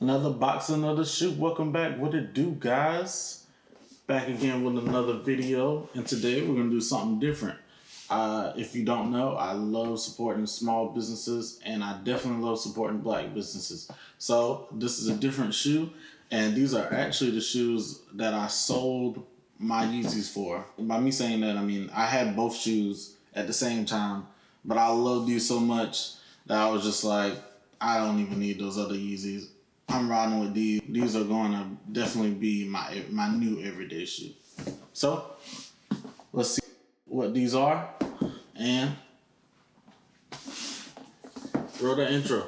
Another box, another shoe. Welcome back. What it do, guys? Back again with another video, and today we're gonna do something different. If you don't know, I love supporting small businesses, and I definitely love supporting black businesses. So this is a different shoe, and these are actually the shoes that I sold my Yeezys for. By me saying that, I mean I had both shoes at the same time, but I love these so much that I was just like, I don't even need those other Yeezys. I'm riding with these. These are going to definitely be my new everyday shoe. So let's see what these are and roll the intro.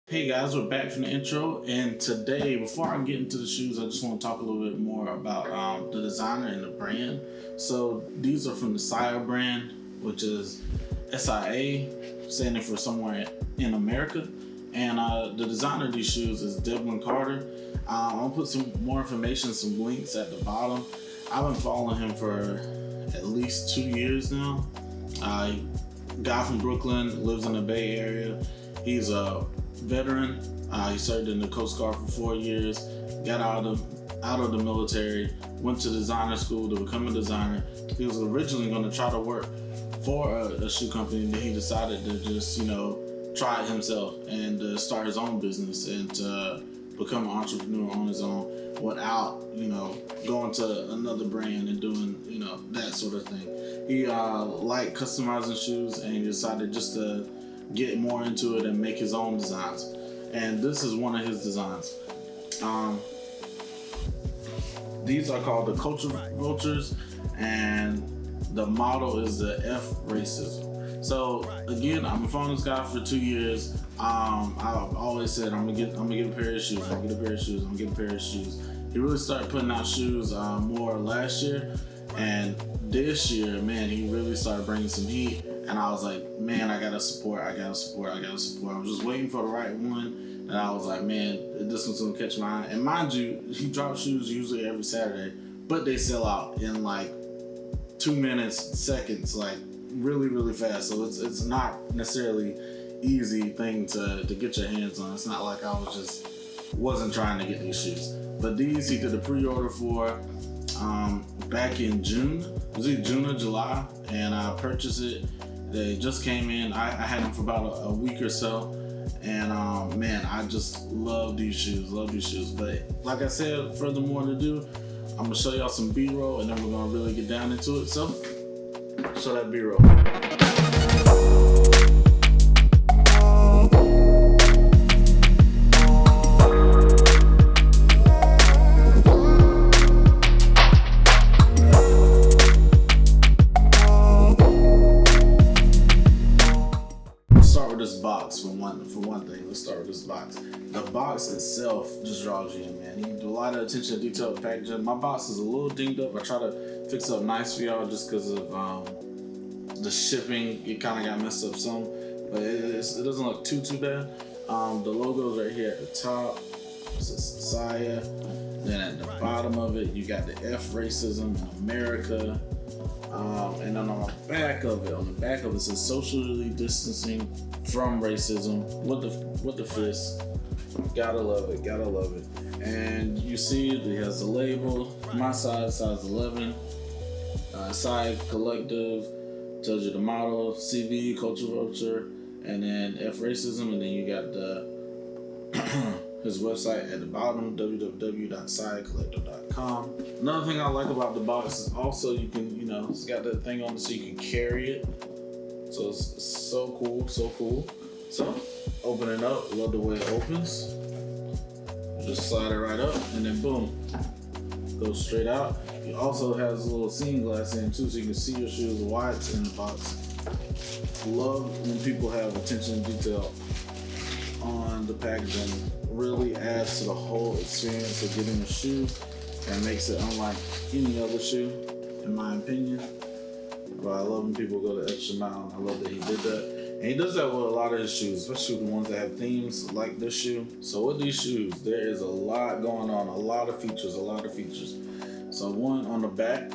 Hey guys, we're back from the intro, and today, before I get into the shoes, I just want to talk a little bit more about the designer and the brand. So these are from the SIA brand, which is SIA, standing for somewhere in America. And the designer of these shoes is Devlin. I'll put some more information, some links at the bottom. I've been following him for at least 2 years now. Guy from Brooklyn, lives in the Bay Area. He's a veteran. He served in the Coast Guard for 4 years, got out of the military, went to designer school to become a designer. He was originally going to try to work for a shoe company, and then he decided to just, try it himself and start his own business and to become an entrepreneur on his own without, going to another brand and doing, that sort of thing. He liked customizing shoes, and he decided just to get more into it and make his own designs. And this is one of his designs. These are called the Culture Vultures, and the model is the F Racism. So again, I've been following this guy for 2 years. I've always said I'm gonna get a pair of shoes. I'm gonna get a pair of shoes. I'm gonna get a pair of shoes. He really started putting out shoes more last year, and this year, man, he really started bringing some heat. And I was like, man, I gotta support. I was just waiting for the right one. And I was like, man, this one's gonna catch my eye. And mind you, he drops shoes usually every Saturday, but they sell out in like 2 minutes, seconds, like really, really fast. So it's not necessarily easy thing to get your hands on. It's not like I wasn't trying to get these shoes. But these he did a pre-order for back in June. Was it June or July? And I purchased it. They just came in. I had them for about a week or so, and man, I just love these shoes. But like I said, furthermore to do, I'm gonna show y'all some B-roll, and then we're gonna really get down into it. So, show that B-roll. For one thing, let's start with this box. The box itself just draws you in, man. You do a lot of attention to detail with packaging. My box is a little dinged up. I try to fix up nice for y'all just because of the shipping. It kind of got messed up some, but it doesn't look too bad. The logo's right here at the top. It says SIA. Then at the bottom of it, you got the F Racism in America. And then on the back of it says socially distancing from racism with the fist. Gotta love it. And you see it has the label. My size 11. SIA Collective tells you the model, CV, Culture Vulture, and then F Racism, and then you got his website at the bottom, www.siacollective.com. Another thing I like about the box is also you can, it's got that thing on it so you can carry it. So it's so cool. So open it up, love the way it opens. Just slide it right up, and then boom, goes straight out. It also has a little seam glass in too, so you can see your shoes while it's in the box. Love when people have attention to detail on the packaging. Really adds to the whole experience of getting a shoe and makes it unlike any other shoe, in my opinion. But I love when people go the extra mile, and I love that he did that. And he does that with a lot of his shoes, especially the ones that have themes like this shoe. So with these shoes, there is a lot going on, a lot of features. So one on the back,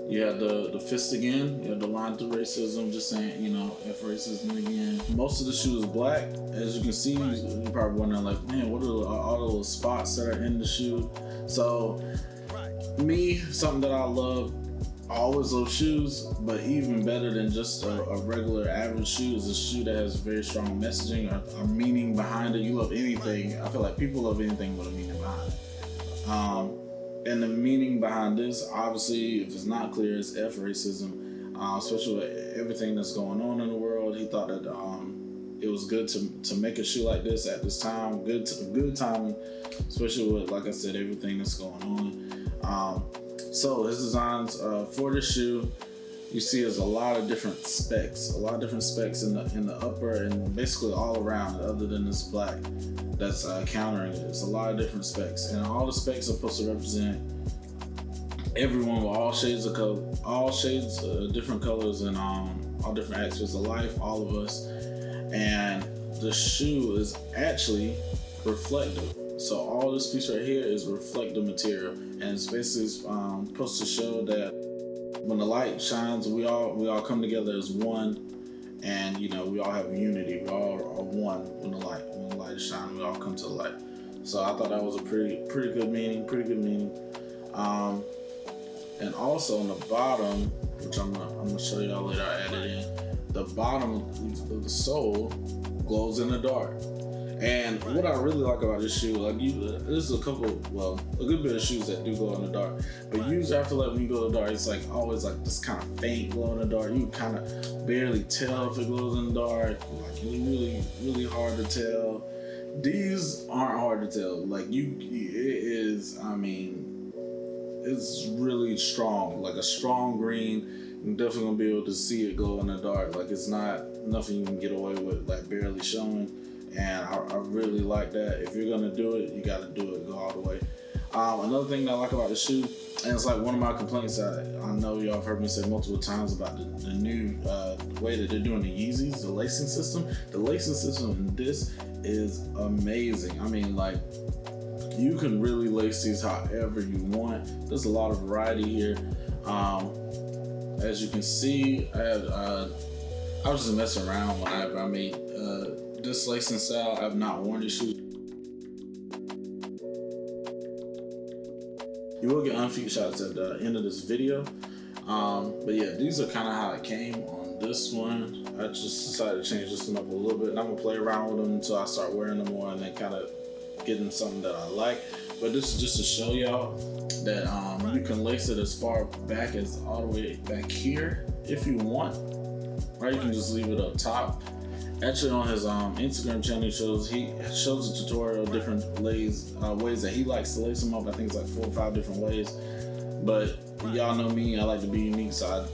you have the fist again, you have the line through racism, just saying, you know, F racism again. Most of the shoe is black. As you can see, you're probably wondering like, man, what are all the little spots that are in the shoe? So me, something that I love, I always love shoes, but even better than just a regular average shoe is a shoe that has very strong messaging or meaning behind it. You love anything. I feel like people love anything with a meaning behind it. And the meaning behind this, obviously, if it's not clear, is F racism, especially with everything that's going on in the world. He thought that it was good to make a shoe like this at this time. Good timing, especially with, like I said, everything that's going on. So his designs for the shoe, you see there's a lot of different specs in the upper and basically all around, other than this black that's countering it. It's a lot of different specs, and all the specs are supposed to represent everyone with all shades of color, different colors, and all different aspects of life, all of us. And the shoe is actually reflective. So all this piece right here is reflective material, and it's basically supposed to show that when the light shines, we all come together as one, and you know, we all have unity. We all are one when the light is shining. We all come to the light. So I thought that was a pretty good meaning. And also on the bottom, which I'm gonna show y'all later, I added in the bottom of the sole glows in the dark. And what I really like about this shoe, like there's a good bit of shoes that do glow in the dark, but usually I feel like when you go in the dark, it's like always like this kind of faint glow in the dark. You kind of barely tell if it glows in the dark. Like it's really hard to tell. These aren't hard to tell. Like it's really strong, like a strong green. You're definitely gonna be able to see it glow in the dark. Like it's not nothing you can get away with, like barely showing. And I really like that. If you're gonna do it, you gotta do it, go all the way. Another thing that I like about the shoe, and it's like one of my complaints I know y'all have heard me say multiple times about the new way that they're doing the Yeezys, the lacing system. The lacing system in this is amazing. I mean, like, you can really lace these however you want. There's a lot of variety here. As you can see, I was just messing around whenever I made this lacing style. I've not worn these shoes. You will get unfeatured shots at the end of this video. But yeah, these are kind of how it came on this one. I just decided to change this one up a little bit, and I'm gonna play around with them until I start wearing them more and then kind of getting something that I like. But this is just to show y'all that you can lace it as far back as all the way back here if you want. Right, you can just leave it up top. Actually, on his Instagram channel, he shows a tutorial of different ways that he likes to lace them up. I think it's like 4 or 5 different ways. But y'all know me, I like to be unique, so I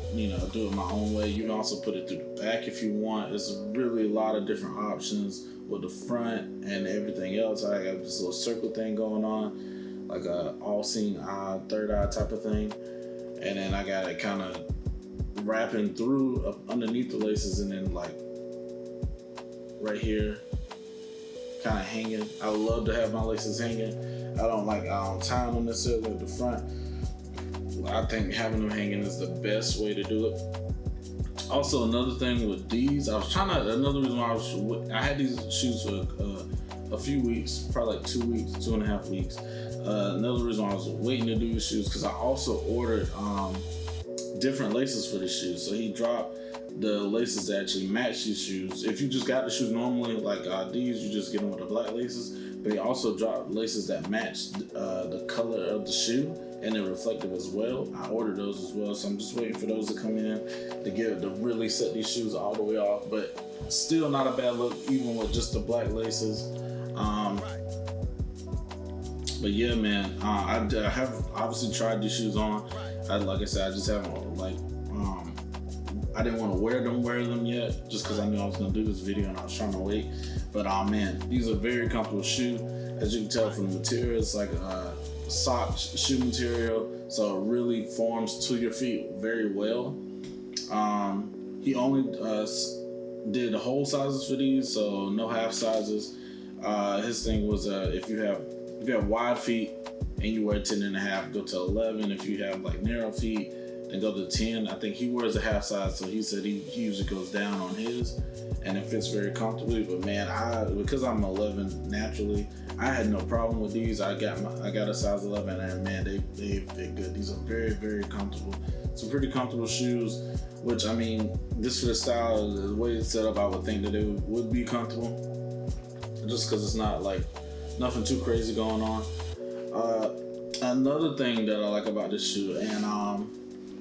do it my own way. You can also put it through the back if you want. There's really a lot of different options with the front and everything else. I got this little circle thing going on, like a all-seeing eye, third eye type of thing. And then I got it kind of wrapping through underneath the laces, and then like right here, kind of hanging. I love to have my laces hanging. I don't like tying them necessarily at the front. I think having them hanging is the best way to do it. Also, another thing with these, another reason why I had these shoes for a few weeks, probably like 2 weeks, 2.5 weeks. Another reason why I was waiting to do the shoes, because I also ordered different laces for the shoes. So he dropped the laces that actually match these shoes. If you just got the shoes normally, like these, you just get them with the black laces. But he also dropped laces that match the color of the shoe, and they're reflective as well. I ordered those as well, so I'm just waiting for those to come in to really set these shoes all the way off. But still not a bad look, even with just the black laces. But yeah, man, I have obviously tried these shoes on. Like I said, I just haven't I didn't want to wear them yet, just because I knew I was gonna do this video and I was trying to wait. But man, these are very comfortable shoe. As you can tell from the material, it's like a sock shoe material, so it really forms to your feet very well. He only did the whole sizes for these, so no half sizes. His thing was if you have wide feet and you wear 10 and a half, go to 11. If you have like narrow feet, then go to 10. I think he wears a half size, so he said he usually goes down on his, and it fits very comfortably. But man, because I'm 11 naturally, I had no problem with these. I got a size 11, and man, they're good. These are very, very comfortable. Some pretty comfortable shoes, which I mean, just for the style, the way it's set up, I would think that it would be comfortable, just because it's not like nothing too crazy going on. Another thing that I like about this shoe, and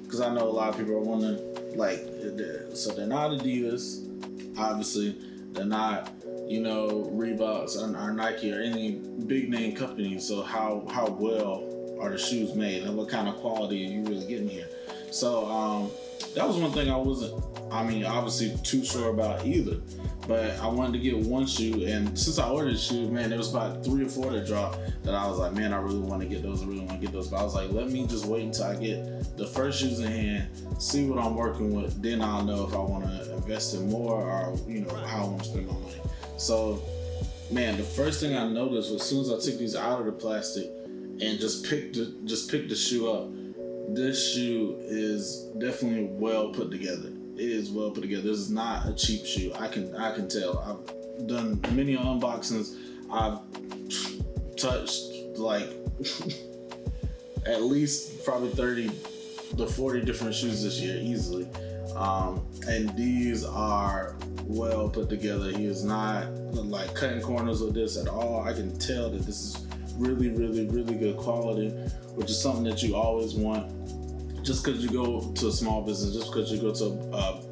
because I know a lot of people are wondering, like, so they're not Adidas, obviously, they're not, Reeboks or Nike or any big name company. So how well are the shoes made, and what kind of quality are you really getting here? So that was one thing I wasn't, obviously too sure about either. But I wanted to get one shoe, and since I ordered the shoe, man, there was about 3 or 4 that dropped that I was like, man, I really want to get those. But I was like, let me just wait until I get the first shoes in hand, see what I'm working with. Then I'll know if I want to invest in more or, how I want to spend my money. So, man, the first thing I noticed was as soon as I took these out of the plastic and just picked the shoe up, this shoe is definitely well put together. It is well put together. This is not a cheap shoe. I can tell. I've done many unboxings. I've touched like at least probably 30 to 40 different shoes this year easily. And these are well put together. He is not like cutting corners with this at all. I can tell that this is really, really, really good quality, which is something that you always want. Just because you go to a small business, just because you go to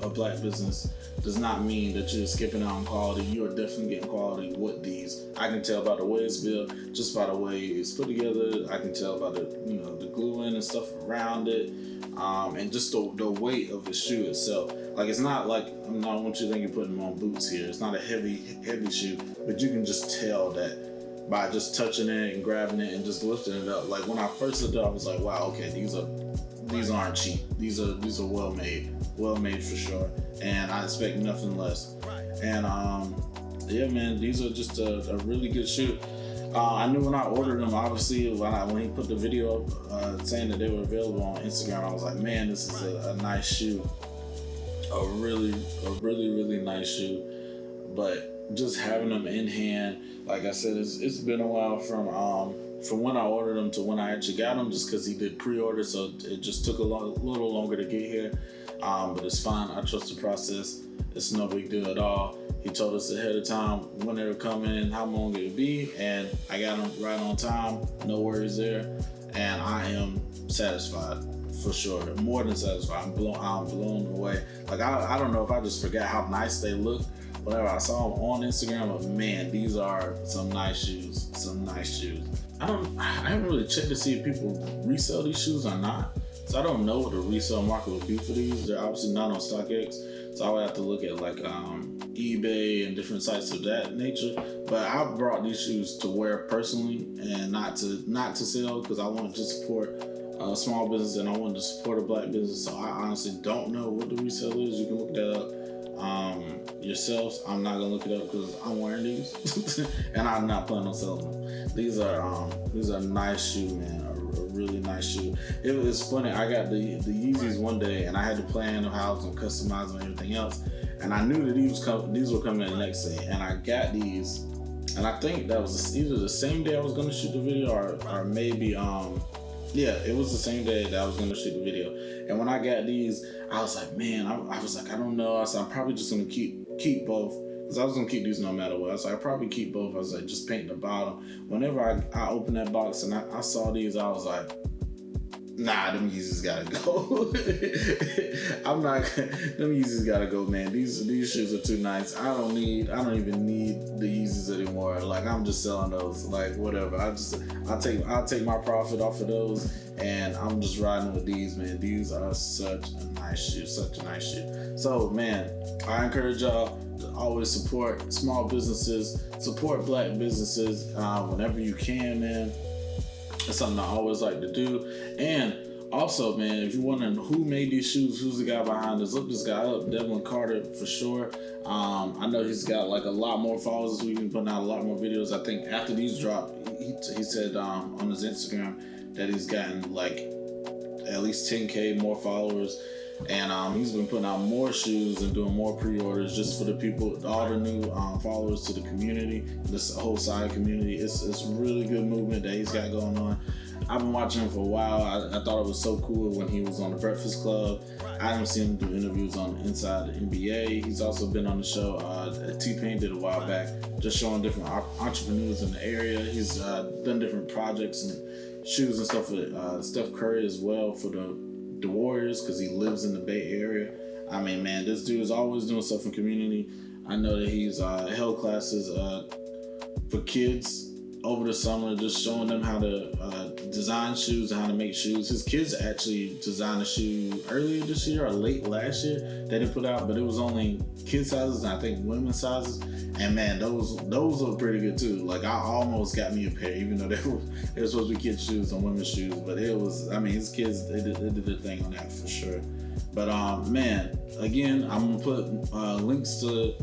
a black business, does not mean that you're skipping out on quality. You are definitely getting quality with these. I can tell by the way it's built, just by the way it's put together. I can tell by the gluing and stuff around it, and just the weight of the shoe itself. Like, it's not like, I don't want you to think you're putting them on boots here. It's not a heavy shoe, but you can just tell that by just touching it and grabbing it and just lifting it up. Like, when I first looked up, I was like, wow, okay, these aren't cheap. These are well made for sure, and I expect nothing less. And yeah, man, these are just a really good shoe. I knew when I ordered them, obviously, when he put the video up saying that they were available on Instagram, I was like, man, this is a nice shoe, a really, really nice shoe. But just having them in hand, like I said, it's been a while from when I ordered them to when I actually got them, just because he did pre-order, so it just took a little longer to get here. But it's fine. I trust the process. It's no big deal at all. He told us ahead of time when they were coming and how long it would be, and I got them right on time. No worries there, and I am satisfied for sure. More than satisfied. I'm blown away. Like, I don't know if I just forgot how nice they look. Whatever, I saw them on Instagram, but man, these are some nice shoes. I haven't really checked to see if people resell these shoes or not. So I don't know what the resale market would be for these. They're obviously not on StockX, so I would have to look at like eBay and different sites of that nature. But I brought these shoes to wear personally and not to sell, because I wanted to support a small business and I wanted to support a black business. So I honestly don't know what the resale is. You can look that up yourselves. I'm not gonna look it up because I'm wearing these and I'm not planning on selling them. These are nice shoes, man. A really nice shoe. It was funny. I got the Yeezys one day, and I had to plan how I was gonna customize them and everything else. And I knew that these were coming the next day, and I got these. And I think that was either the same day I was gonna shoot the video, or maybe yeah, it was the same day that I was gonna shoot the video. And when I got these, I was like, man, I was like, I don't know. I said, I'm probably just gonna keep both, because I was gonna keep these no matter what. I was like, I probably keep both. I was like, just paint the bottom. Whenever I opened that box and I saw these, I was like, nah, them Yeezys gotta go. Them Yeezys gotta go, man. These shoes are too nice. I don't even need the Yeezys anymore. Like, I'm just selling those. Like, whatever. I'll take my profit off of those, and I'm just riding with these, man. These are such a nice shoe. So, man, I encourage y'all to always support small businesses, support black businesses whenever you can, man. That's something I always like to do. And Also, man, if you're wondering who made these shoes, who's the guy behind this, look this guy up, Devlin Carter for sure. I know he's got like a lot more followers. We've been putting out a lot more videos. I think after these drop, he said on his Instagram that he's gotten like at least 10K more followers. And he's been putting out more shoes and doing more pre-orders just for the people, all the new followers to the community, this whole SIA community. It's a really good movement that he's got going on. I've been watching him for a while. I thought it was so cool when he was on the Breakfast Club. I haven't seen him do interviews on Inside the NBA. He's also been on the show T-Pain did a while back, just showing different entrepreneurs in the area. He's done different projects and shoes and stuff for Steph Curry as well for the Warriors, because he lives in the Bay Area. I mean, man, this dude is always doing stuff in community. I know that he's held classes for kids over the summer, just showing them how to design shoes and how to make shoes. His kids actually designed a shoe earlier this year or late last year they didn't put out, but it was only kid sizes and I think women's sizes. And man, those look pretty good too. Like, I almost got me a pair, even though they were supposed to be kids' shoes and women's shoes. But it was, I mean, his kids, they did their thing on that for sure. But man, again, I'm gonna put links to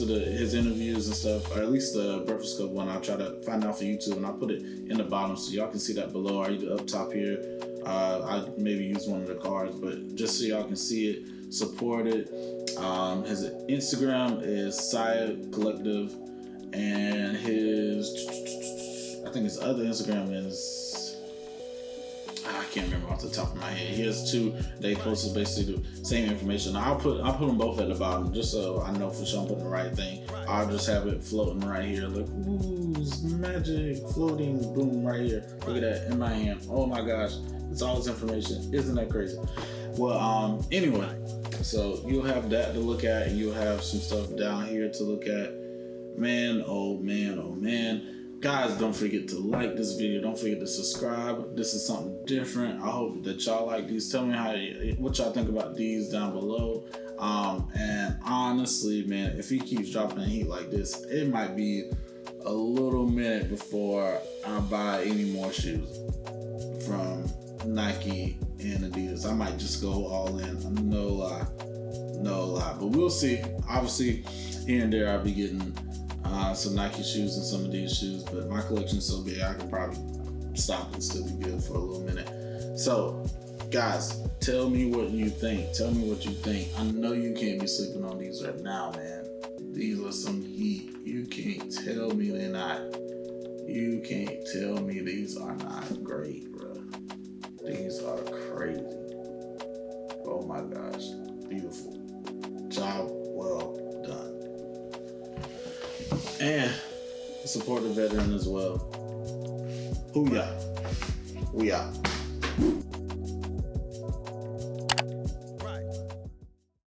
his interviews and stuff, or at least the Breakfast Club one. I'll try to find out for YouTube, and I'll put it in the bottom so y'all can see that below, or either up top here. I maybe use one of the cards, but just so y'all can see it, support it. His Instagram is SIA Collective, and I think his other Instagram is, I can't remember off the top of my head. He has two. They posted basically the same information. I'll put them both at the bottom just so I know for sure I'm putting the right thing. I'll just have it floating right here. Look, ooh, magic floating, boom, right here. Look at that in my hand. Oh my gosh, it's all this information. Isn't that crazy? Well, anyway, so you'll have that to look at, and you'll have some stuff down here to look at. Man, oh man, oh man. Guys, don't forget to like this video. Don't forget to subscribe. This is something different. I hope that y'all like these. Tell me what y'all think about these down below. And honestly, man, if he keeps dropping heat like this, it might be a little minute before I buy any more shoes from Nike and Adidas. I might just go all in. No lie. But we'll see. Obviously, here and there I'll be getting some Nike shoes and some of these shoes, but my collection is so big I can probably stop and still be good for a little minute. So guys, tell me what you think. I know you can't be sleeping on these right now, man. These are some heat. You can't tell me they're not. You can't tell me these are not great, bro. These are crazy. Oh my gosh, beautiful. Job well done. And support the veteran as well. Hoo-yah. We out.